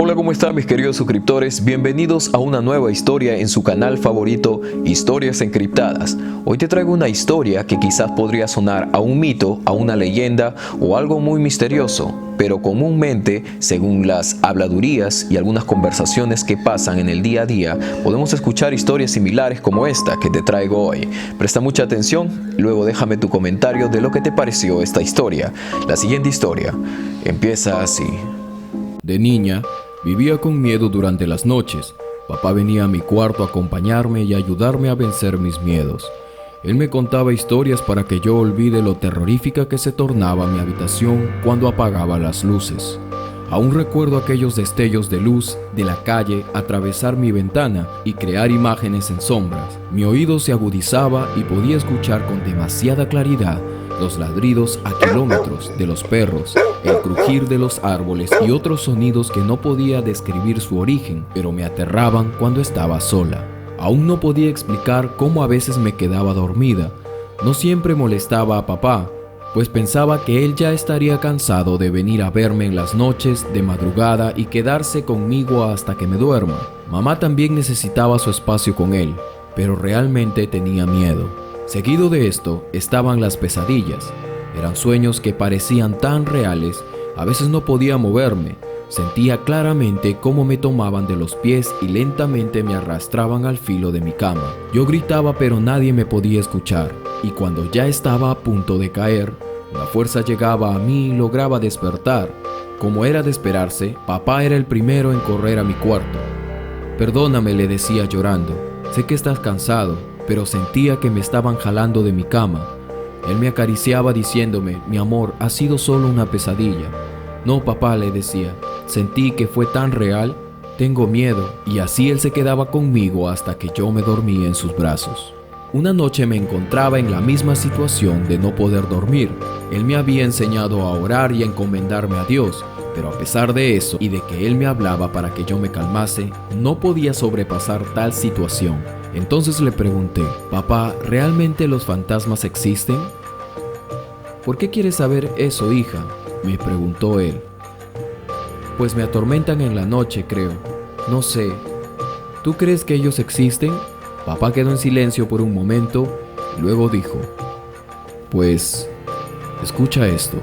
Hola, ¿cómo están mis queridos suscriptores? Bienvenidos a una nueva historia en su canal favorito, Historias Encriptadas. Hoy te traigo una historia que quizás podría sonar a un mito, a una leyenda o algo muy misterioso, pero comúnmente, según las habladurías y algunas conversaciones que pasan en el día a día, podemos escuchar historias similares como esta que te traigo hoy. Presta mucha atención, luego déjame tu comentario de lo que te pareció esta historia. La siguiente historia empieza así. De niña, vivía con miedo durante las noches. Papá venía a mi cuarto a acompañarme y a ayudarme a vencer mis miedos. Él me contaba historias para que yo olvide lo terrorífica que se tornaba mi habitación cuando apagaba las luces. Aún recuerdo aquellos destellos de luz de la calle atravesar mi ventana y crear imágenes en sombras. Mi oído se agudizaba y podía escuchar con demasiada claridad los ladridos a kilómetros de los perros, el crujir de los árboles y otros sonidos que no podía describir su origen, pero me aterraban cuando estaba sola. Aún no podía explicar cómo a veces me quedaba dormida. No siempre molestaba a papá, pues pensaba que él ya estaría cansado de venir a verme en las noches de madrugada y quedarse conmigo hasta que me duerma. Mamá también necesitaba su espacio con él, pero realmente tenía miedo. Seguido de esto estaban las pesadillas. Eran sueños que parecían tan reales, a veces no podía moverme. Sentía claramente cómo me tomaban de los pies y lentamente me arrastraban al filo de mi cama. Yo gritaba pero nadie me podía escuchar, y cuando ya estaba a punto de caer, una fuerza llegaba a mí y lograba despertar. Como era de esperarse, papá era el primero en correr a mi cuarto. «Perdóname», le decía llorando, «sé que estás cansado», pero sentía que me estaban jalando de mi cama. Él me acariciaba diciéndome, «Mi amor, ha sido solo una pesadilla». «No, papá», le decía, «sentí que fue tan real, tengo miedo». Y así él se quedaba conmigo hasta que yo me dormía en sus brazos. Una noche me encontraba en la misma situación de no poder dormir. Él me había enseñado a orar y a encomendarme a Dios, pero a pesar de eso y de que él me hablaba para que yo me calmase, no podía sobrepasar tal situación. Entonces le pregunté, «Papá, ¿realmente los fantasmas existen?» «¿Por qué quieres saber eso, hija?», me preguntó él. «Pues me atormentan en la noche, creo. No sé. ¿Tú crees que ellos existen?» Papá quedó en silencio por un momento y luego dijo, «Pues, escucha esto.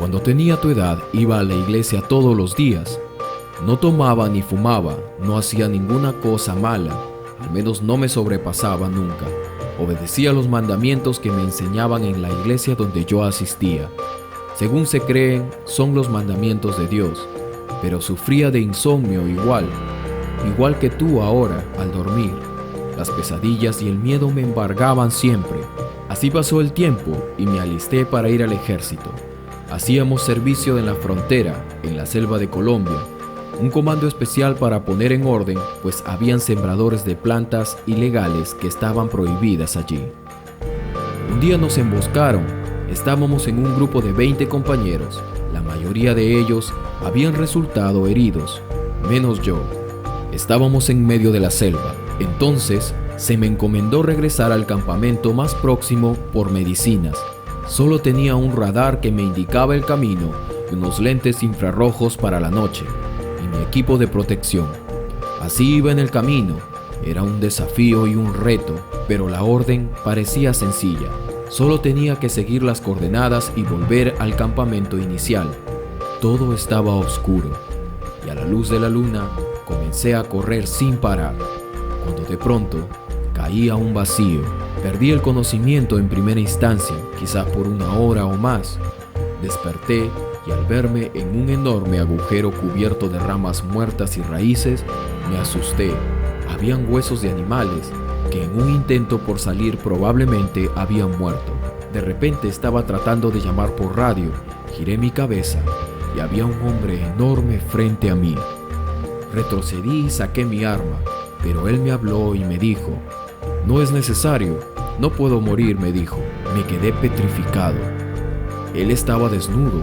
Cuando tenía tu edad iba a la iglesia todos los días. No tomaba ni fumaba, no hacía ninguna cosa mala, al menos no me sobrepasaba nunca. Obedecía los mandamientos que me enseñaban en la iglesia donde yo asistía. Según se creen, son los mandamientos de Dios, pero sufría de insomnio igual que tú ahora al dormir. Las pesadillas y el miedo me embargaban siempre. Así pasó el tiempo y me alisté para ir al ejército. Hacíamos servicio en la frontera, en la selva de Colombia, un comando especial para poner en orden, pues habían sembradores de plantas ilegales que estaban prohibidas allí. Un día nos emboscaron. Estábamos en un grupo de 20 compañeros. La mayoría de ellos habían resultado heridos, menos yo. Estábamos en medio de la selva. Entonces, se me encomendó regresar al campamento más próximo por medicinas. Solo tenía un radar que me indicaba el camino y unos lentes infrarrojos para la noche, y mi equipo de protección. Así iba en el camino. Era un desafío y un reto, pero la orden parecía sencilla. Solo tenía que seguir las coordenadas y volver al campamento inicial. Todo estaba oscuro, y a la luz de la luna comencé a correr sin parar, cuando de pronto caí a un vacío. Perdí el conocimiento en primera instancia, quizás por una hora o más. Desperté y al verme en un enorme agujero cubierto de ramas muertas y raíces, me asusté. Habían huesos de animales que en un intento por salir probablemente habían muerto. De repente estaba tratando de llamar por radio. Giré mi cabeza y había un hombre enorme frente a mí. Retrocedí y saqué mi arma, pero él me habló y me dijo, «No es necesario, no puedo morir», me dijo. Me quedé petrificado. Él estaba desnudo.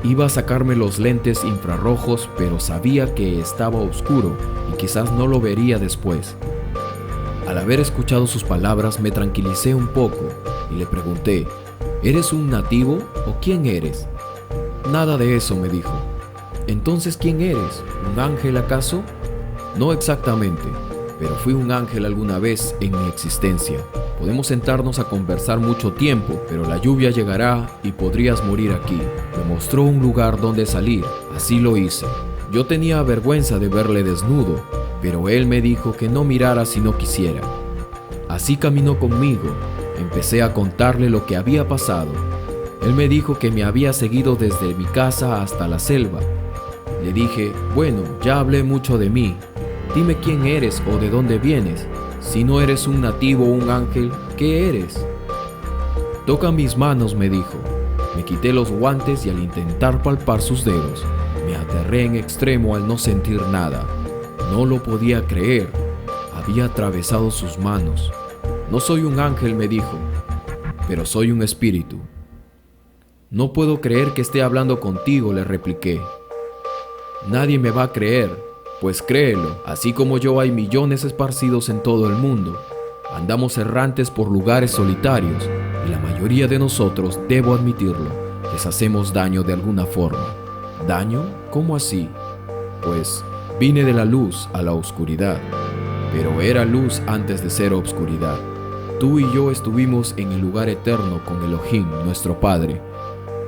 Iba a sacarme los lentes infrarrojos, pero sabía que estaba oscuro y quizás no lo vería después. Al haber escuchado sus palabras me tranquilicé un poco y le pregunté, ¿eres un nativo o quién eres? Nada de eso, me dijo. Entonces, ¿quién eres? ¿Un ángel acaso? No exactamente, pero fui un ángel alguna vez en mi existencia. Podemos sentarnos a conversar mucho tiempo, pero la lluvia llegará y podrías morir aquí. Me mostró un lugar donde salir, así lo hice. Yo tenía vergüenza de verle desnudo, pero él me dijo que no mirara si no quisiera. Así caminó conmigo, empecé a contarle lo que había pasado. Él me dijo que me había seguido desde mi casa hasta la selva. Le dije, bueno, ya hablé mucho de mí. Dime quién eres o de dónde vienes. Si no eres un nativo o un ángel, ¿qué eres? Toca mis manos, me dijo. Me quité los guantes y al intentar palpar sus dedos, me aterré en extremo al no sentir nada. No lo podía creer. Había atravesado sus manos. No soy un ángel, me dijo, pero soy un espíritu. No puedo creer que esté hablando contigo, le repliqué. Nadie me va a creer, pues créelo, así como yo hay millones esparcidos en todo el mundo. Andamos errantes por lugares solitarios y la mayoría de nosotros, debo admitirlo, les hacemos daño de alguna forma. ¿Daño? ¿Cómo así? Pues vine de la luz a la oscuridad, pero era luz antes de ser oscuridad. Tú y yo estuvimos en el lugar eterno con Elohim, nuestro Padre.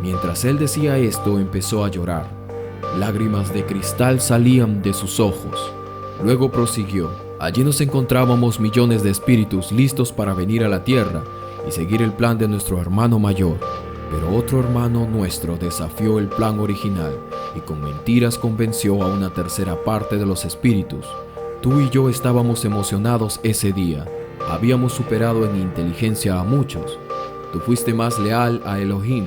Mientras él decía esto, empezó a llorar. Lágrimas de cristal salían de sus ojos. Luego prosiguió. Allí nos encontrábamos millones de espíritus listos para venir a la tierra y seguir el plan de nuestro hermano mayor. Pero otro hermano nuestro desafió el plan original y con mentiras convenció a una tercera parte de los espíritus. Tú y yo estábamos emocionados ese día. Habíamos superado en inteligencia a muchos. Tú fuiste más leal a Elohim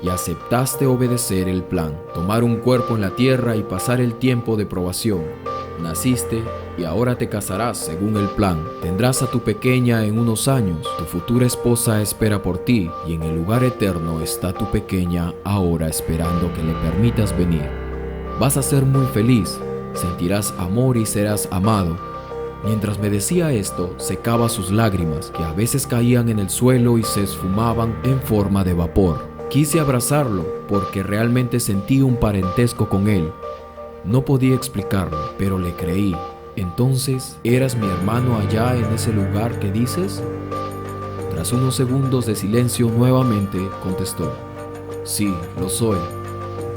y aceptaste obedecer el plan, tomar un cuerpo en la tierra y pasar el tiempo de probación. Naciste y ahora te casarás según el plan. Tendrás a tu pequeña en unos años. Tu futura esposa espera por ti y en el lugar eterno está tu pequeña ahora esperando que le permitas venir. Vas a ser muy feliz, sentirás amor y serás amado. Mientras me decía esto, secaba sus lágrimas, que a veces caían en el suelo y se esfumaban en forma de vapor. Quise abrazarlo porque realmente sentí un parentesco con él. No podía explicarlo, pero le creí. Entonces, ¿eras mi hermano allá en ese lugar que dices? Tras unos segundos de silencio nuevamente contestó: sí, lo soy.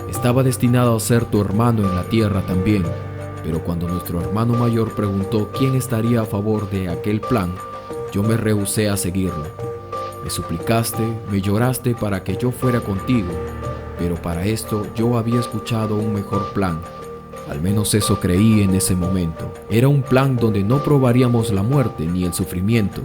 Estaba destinado a ser tu hermano en la tierra también. Pero cuando nuestro hermano mayor preguntó quién estaría a favor de aquel plan, yo me rehusé a seguirlo. Me suplicaste, me lloraste para que yo fuera contigo, pero para esto yo había escuchado un mejor plan. Al menos eso creí en ese momento. Era un plan donde no probaríamos la muerte ni el sufrimiento.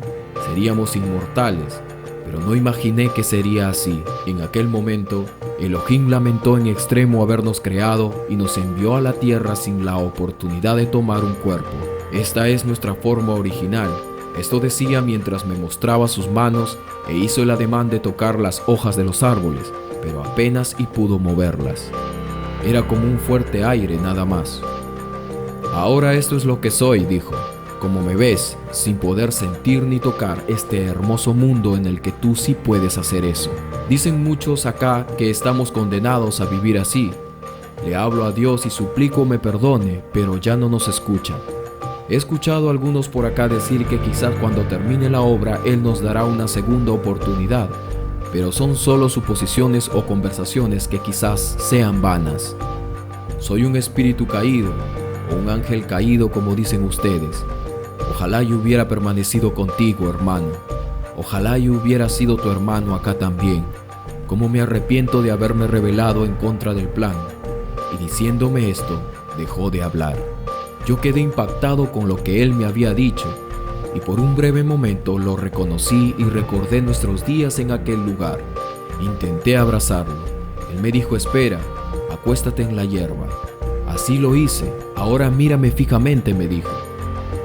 Seríamos inmortales, pero no imaginé que sería así. En aquel momento, Elohim lamentó en extremo habernos creado y nos envió a la tierra sin la oportunidad de tomar un cuerpo. Esta es nuestra forma original. Esto decía mientras me mostraba sus manos e hizo el ademán de tocar las hojas de los árboles, pero apenas y pudo moverlas. Era como un fuerte aire nada más. Ahora esto es lo que soy, dijo. Como me ves, sin poder sentir ni tocar este hermoso mundo en el que tú sí puedes hacer eso. Dicen muchos acá que estamos condenados a vivir así. Le hablo a Dios y suplico me perdone, pero ya no nos escucha. He escuchado a algunos por acá decir que quizás cuando termine la obra Él nos dará una segunda oportunidad, pero son solo suposiciones o conversaciones que quizás sean vanas. Soy un espíritu caído, o un ángel caído como dicen ustedes. Ojalá yo hubiera permanecido contigo, hermano. Ojalá yo hubiera sido tu hermano acá también. Cómo me arrepiento de haberme rebelado en contra del plan. Y diciéndome esto, dejó de hablar. Yo quedé impactado con lo que él me había dicho, y por un breve momento lo reconocí y recordé nuestros días en aquel lugar. Intenté abrazarlo. Él me dijo: espera, acuéstate en la hierba. Así lo hice. Ahora mírame fijamente, me dijo.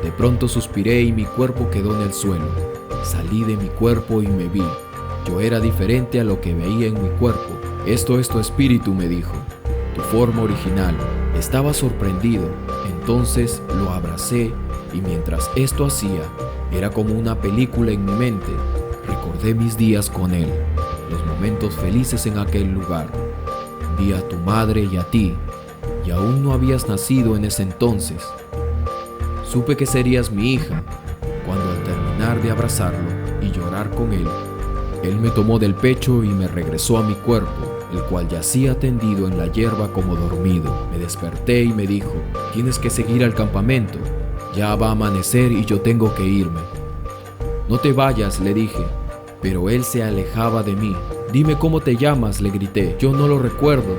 De pronto suspiré y mi cuerpo quedó en el suelo. Salí de mi cuerpo y me vi. Yo era diferente a lo que veía en mi cuerpo. Esto es tu espíritu, me dijo, tu forma original. Estaba sorprendido. Entonces lo abracé y mientras esto hacía, era como una película en mi mente. Recordé mis días con él, los momentos felices en aquel lugar. Vi a tu madre y a ti. y aún no habías nacido en ese entonces. Supe que serías mi hija, cuando al terminar de abrazarlo y llorar con él me tomó del pecho y me regresó a mi cuerpo, el cual yacía tendido en la hierba como dormido. Me desperté y me dijo: tienes que seguir al campamento, ya va a amanecer y yo tengo que irme. No te vayas, le dije, pero él se alejaba de mí. Dime cómo te llamas, le grité, yo no lo recuerdo.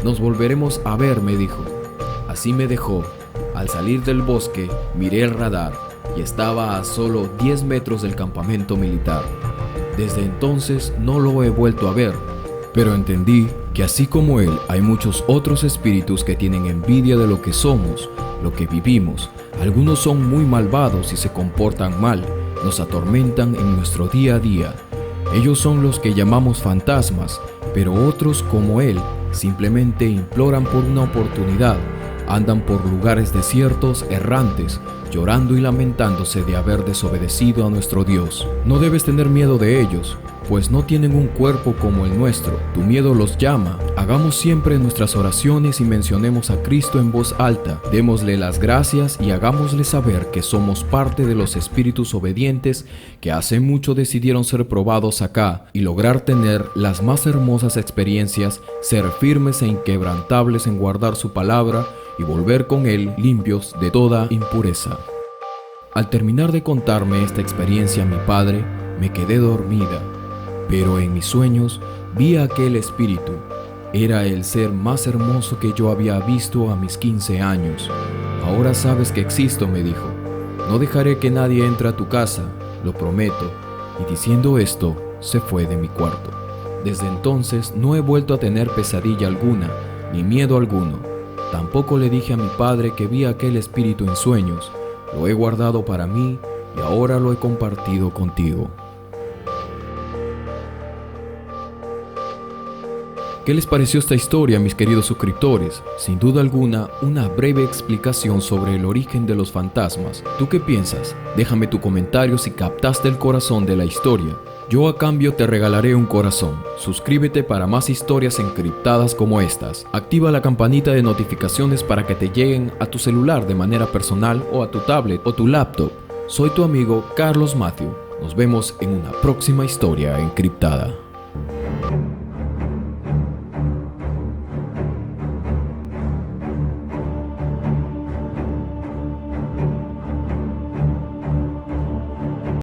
Nos volveremos a ver, me dijo. Así me dejó. Al salir del bosque, miré el radar y estaba a solo 10 metros del campamento militar. Desde entonces no lo he vuelto a ver, pero entendí que así como él, hay muchos otros espíritus que tienen envidia de lo que somos, lo que vivimos. Algunos son muy malvados y se comportan mal, nos atormentan en nuestro día a día. Ellos son los que llamamos fantasmas, pero otros como él simplemente imploran por una oportunidad. Andan por lugares desiertos, errantes, llorando y lamentándose de haber desobedecido a nuestro Dios. No debes tener miedo de ellos, pues no tienen un cuerpo como el nuestro. Tu miedo los llama. Hagamos siempre nuestras oraciones y mencionemos a Cristo en voz alta. Démosle las gracias y hagámosle saber que somos parte de los espíritus obedientes que hace mucho decidieron ser probados acá y lograr tener las más hermosas experiencias, ser firmes e inquebrantables en guardar su palabra y volver con él limpios de toda impureza. Al terminar de contarme esta experiencia a mi padre, me quedé dormida, pero en mis sueños vi a aquel espíritu. Era el ser más hermoso que yo había visto a mis 15 años. Ahora sabes que existo, me dijo. No dejaré que nadie entre a tu casa, lo prometo. Y diciendo esto, se fue de mi cuarto. Desde entonces no he vuelto a tener pesadilla alguna, ni miedo alguno. Tampoco le dije a mi padre que vi a aquel espíritu en sueños. Lo he guardado para mí y ahora lo he compartido contigo. ¿Qué les pareció esta historia, mis queridos suscriptores? Sin duda alguna, una breve explicación sobre el origen de los fantasmas. ¿Tú qué piensas? Déjame tu comentario si captaste el corazón de la historia. Yo a cambio te regalaré un corazón. Suscríbete para más historias encriptadas como estas. Activa la campanita de notificaciones para que te lleguen a tu celular de manera personal o a tu tablet o tu laptop. Soy tu amigo Carlos Matthew. Nos vemos en una próxima historia encriptada.